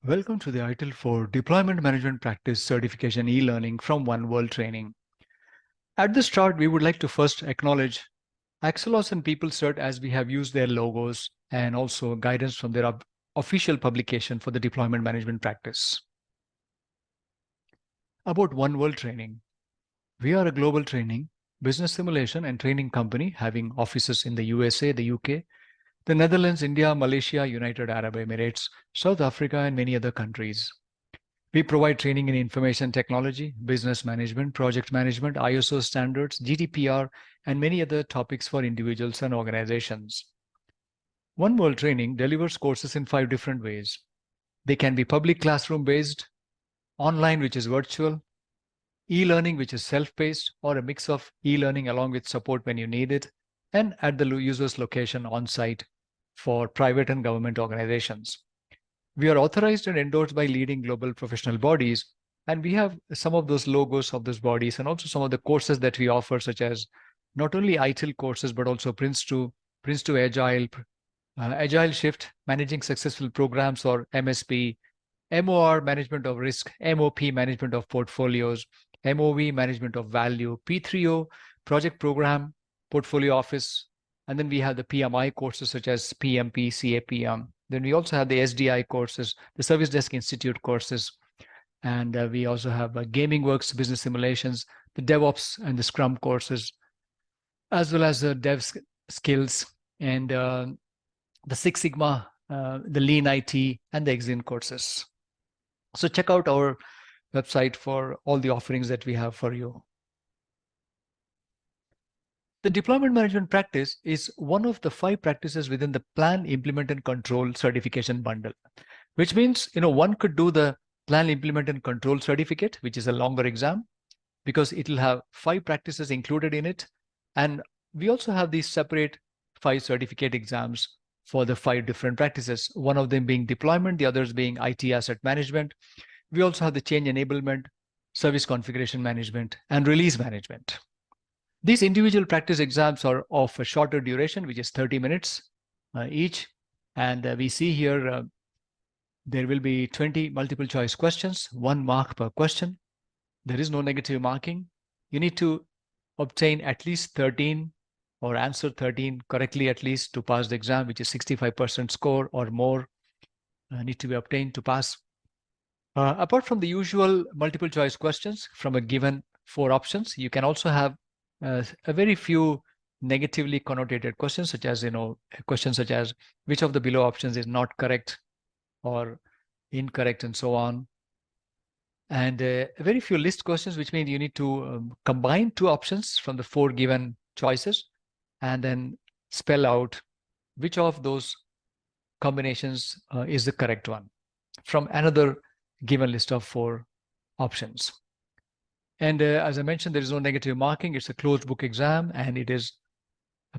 Welcome to the ITIL for Deployment Management Practice Certification e-learning from One World Training. At the start, we would like to first acknowledge AXELOS and PeopleCert as we have used their logos and also guidance from their official publication for the deployment management practice. About One World Training. We are a global training, business simulation and training company having offices in the USA, the UK, the Netherlands, India, Malaysia, United Arab Emirates, South Africa, and many other countries. We provide training in information technology, business management, project management, ISO standards, GDPR, and many other topics for individuals and organizations. One World Training delivers courses in 5 different ways. They can be public classroom-based, online, which is virtual, e-learning, which is self-paced, or a mix of e-learning along with support when you need it, and at the user's location on-site for private and government organizations. We are authorized and endorsed by leading global professional bodies, and we have some of those logos of those bodies and also some of the courses that we offer, such as not only ITIL courses, but also Prince to Agile, Agile Shift, Managing Successful Programs or MSP, MOR, Management of Risk, MOP, Management of Portfolios, MOV, Management of Value, P3O, Project Program, Portfolio Office, and then we have the PMI courses such as PMP, CAPM. Then we also have the SDI courses, the Service Desk Institute courses, and we also have Gaming Works, Business Simulations, the DevOps and the Scrum courses, as well as the Dev Skills and the Six Sigma, the Lean IT, and the Exin courses. So check out our website for all the offerings that we have for you. The deployment management practice is one of the 5 practices within the Plan, Implement, and Control certification bundle, which means one could do the Plan, Implement, and Control certificate, which is a longer exam, because it will have 5 practices included in it. And we also have these separate 5 certificate exams for the 5 different practices, one of them being deployment, the others being IT asset management. We also have the change enablement, service configuration management, and release management. These individual practice exams are of a shorter duration, which is 30 minutes each. And we see here there will be 20 multiple choice questions, 1 mark per question. There is no negative marking. You need to obtain at least 13 or answer 13 correctly at least to pass the exam, which is 65% score or more need to be obtained to pass. Apart from the usual multiple choice questions from a given 4 options, you can also have a very few negatively connotated questions, such as questions such as which of the below options is not correct or incorrect, and so on. And very few list questions, which means you need to combine 2 options from the 4 given choices and then spell out which of those combinations is the correct one from another given list of 4 options. And as I mentioned, there is no negative marking. It's a closed book exam, and it is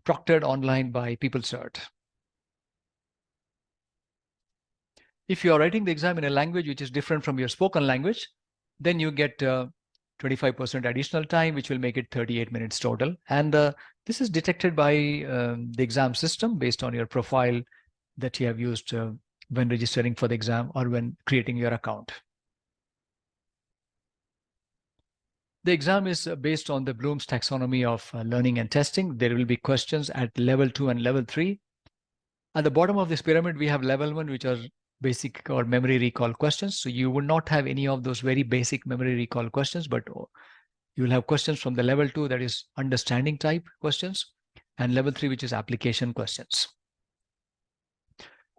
proctored online by PeopleCert. If you are writing the exam in a language which is different from your spoken language, then you get 25% additional time, which will make it 38 minutes total. And this is detected by the exam system based on your profile that you have used when registering for the exam or when creating your account. The exam is based on the Bloom's taxonomy of learning and testing. There will be questions at level 2 and level 3. At the bottom of this pyramid, we have level 1, which are basic or memory recall questions. So you would not have any of those very basic memory recall questions, but you will have questions from the level 2, that is understanding type questions, and level 3, which is application questions.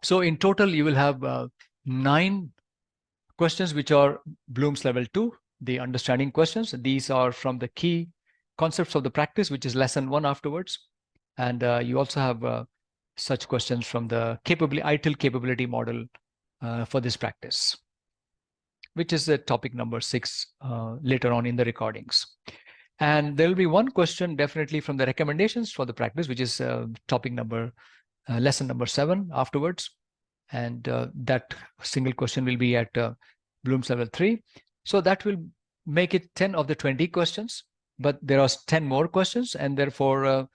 So in total, you will have 9 questions, which are Bloom's level 2. The understanding questions. These are from the key concepts of the practice, which is lesson 1 afterwards. And you also have such questions from the ITIL capability model for this practice, which is the topic number 6 later on in the recordings. And there will be 1 question definitely from the recommendations for the practice, which is topic number, lesson number 7 afterwards. And that single question will be at Bloom's level 3. So that will make it 10 of the 20 questions, but there are 10 more questions, and therefore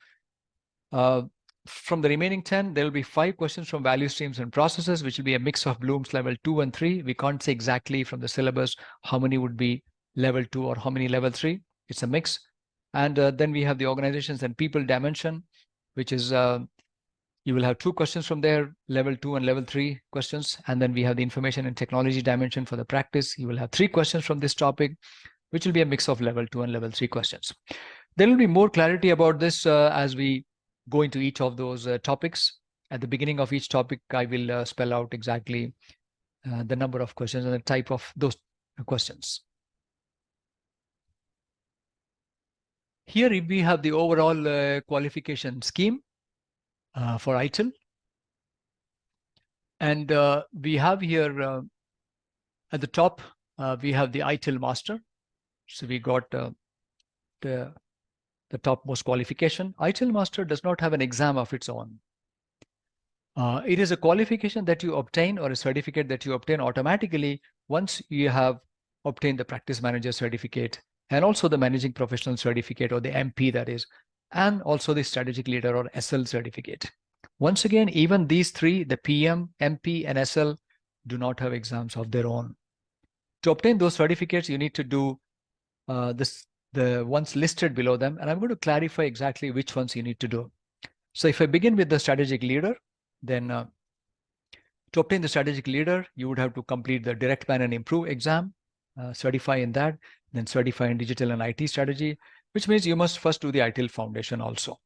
from the remaining 10, there will be 5 questions from value streams and processes, which will be a mix of Bloom's level 2 and 3. We can't say exactly from the syllabus how many would be level 2 or how many level 3. It's a mix. And then we have the organizations and people dimension, which is you will have 2 questions from there, level 2 and level 3 questions. And then we have the information and technology dimension for the practice. You will have 3 questions from this topic, which will be a mix of level 2 and level 3 questions. There will be more clarity about this as we go into each of those topics. At the beginning of each topic, I will spell out exactly the number of questions and the type of those questions. Here we have the overall qualification scheme for ITIL. And we have here at the top, we have the ITIL master. So we got the topmost qualification. ITIL master does not have an exam of its own. It is a qualification that you obtain or a certificate that you obtain automatically once you have obtained the practice manager certificate and also the managing professional certificate, or the MP that is, and also the strategic leader or SL certificate. Once again, even these 3, the PM, MP, and SL, do not have exams of their own. To obtain those certificates, you need to do the ones listed below them, and I'm going to clarify exactly which ones you need to do. So if I begin with the strategic leader, then to obtain the strategic leader, you would have to complete the direct plan and improve exam, certify in that, then certify in digital and IT strategy, which means you must first do the ITIL foundation also.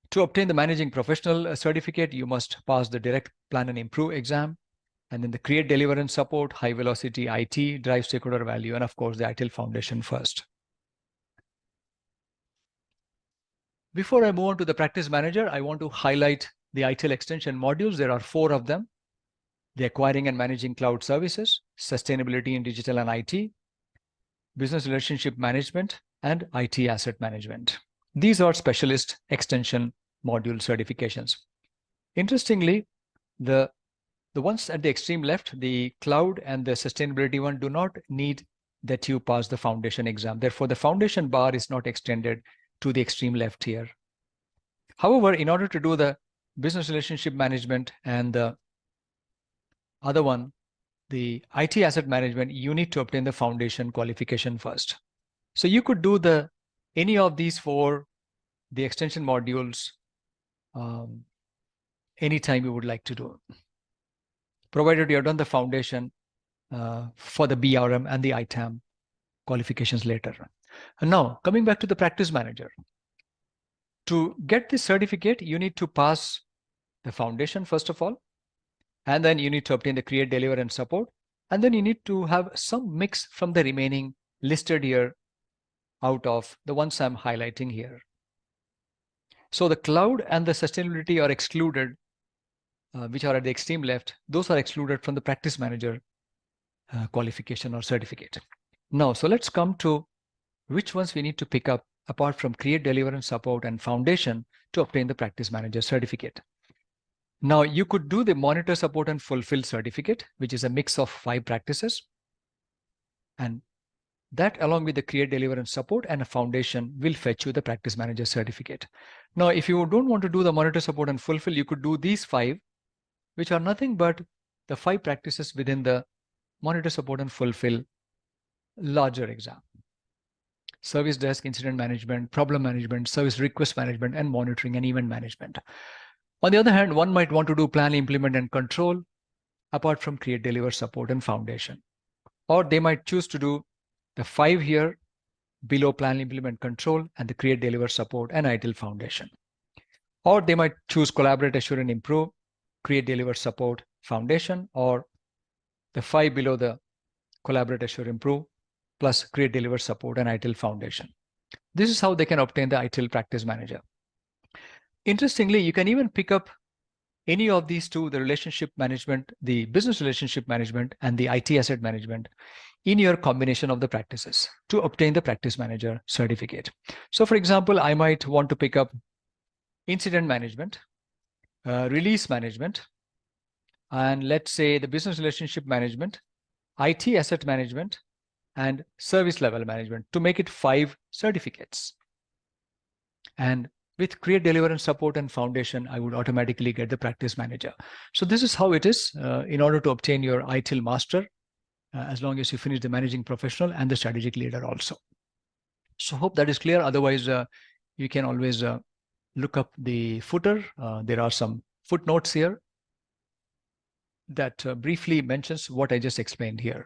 To obtain the managing professional certificate, you must pass the direct plan and improve exam, and then the create, deliver, and support, high velocity IT, drive stakeholder value, and of course the ITIL foundation first. Before I move on to the practice manager, I want to highlight the ITIL extension modules. There are 4 of them: the acquiring and managing cloud services, sustainability in digital and IT, business relationship management, and IT asset management. These are specialist extension module certifications. Interestingly, the ones at the extreme left, the cloud and the sustainability one, do not need that you pass the foundation exam. Therefore, the foundation bar is not extended to the extreme left here. However, in order to do the business relationship management and the other one, the IT asset management, you need to obtain the foundation qualification first. So you could do any of these 4, the extension modules, anytime you would like to do, provided you have done the foundation for the BRM and the ITAM qualifications later. And now, coming back to the practice manager. To get this certificate, you need to pass the foundation first of all, and then you need to obtain the create, deliver, and support, and then you need to have some mix from the remaining listed here out of the ones I'm highlighting here. So the cloud and the sustainability are excluded, which are at the extreme left. Those are excluded from the practice manager qualification or certificate. Now, so let's come to which ones we need to pick up apart from create, deliver, and support and foundation to obtain the practice manager certificate. Now, you could do the monitor, support, and fulfill certificate, which is a mix of 5 practices. And that, along with the create, deliver, and support and a foundation, will fetch you the practice manager certificate. Now, if you don't want to do the monitor, support, and fulfill, you could do these 5, which are nothing but the 5 practices within the monitor, support, and fulfill larger exam: service desk, incident management, problem management, service request management, and monitoring and event management. On the other hand, one might want to do plan, implement, and control apart from create, deliver, support, and foundation. Or they might choose to do the 5 here below plan, implement, control, and the create, deliver, support, and ITIL foundation. Or they might choose collaborate, assure, and improve, create, deliver, support, foundation, or the 5 below the collaborate, assure, improve, plus create, deliver, support, and ITIL foundation. This is how they can obtain the ITIL practice manager. Interestingly, you can even pick up any of these 2, the relationship management, the business relationship management, and the IT asset management, in your combination of the practices to obtain the practice manager certificate. So for example, I might want to pick up incident management, release management, and let's say the business relationship management, IT asset management, and service level management to make it 5 certificates. And with create, deliver, and support and foundation, I would automatically get the practice manager. So this is how it is in order to obtain your ITIL master, as long as you finish the managing professional and the strategic leader also. So hope that is clear. Otherwise, you can always look up the footer. There are some footnotes here that briefly mentions what I just explained here.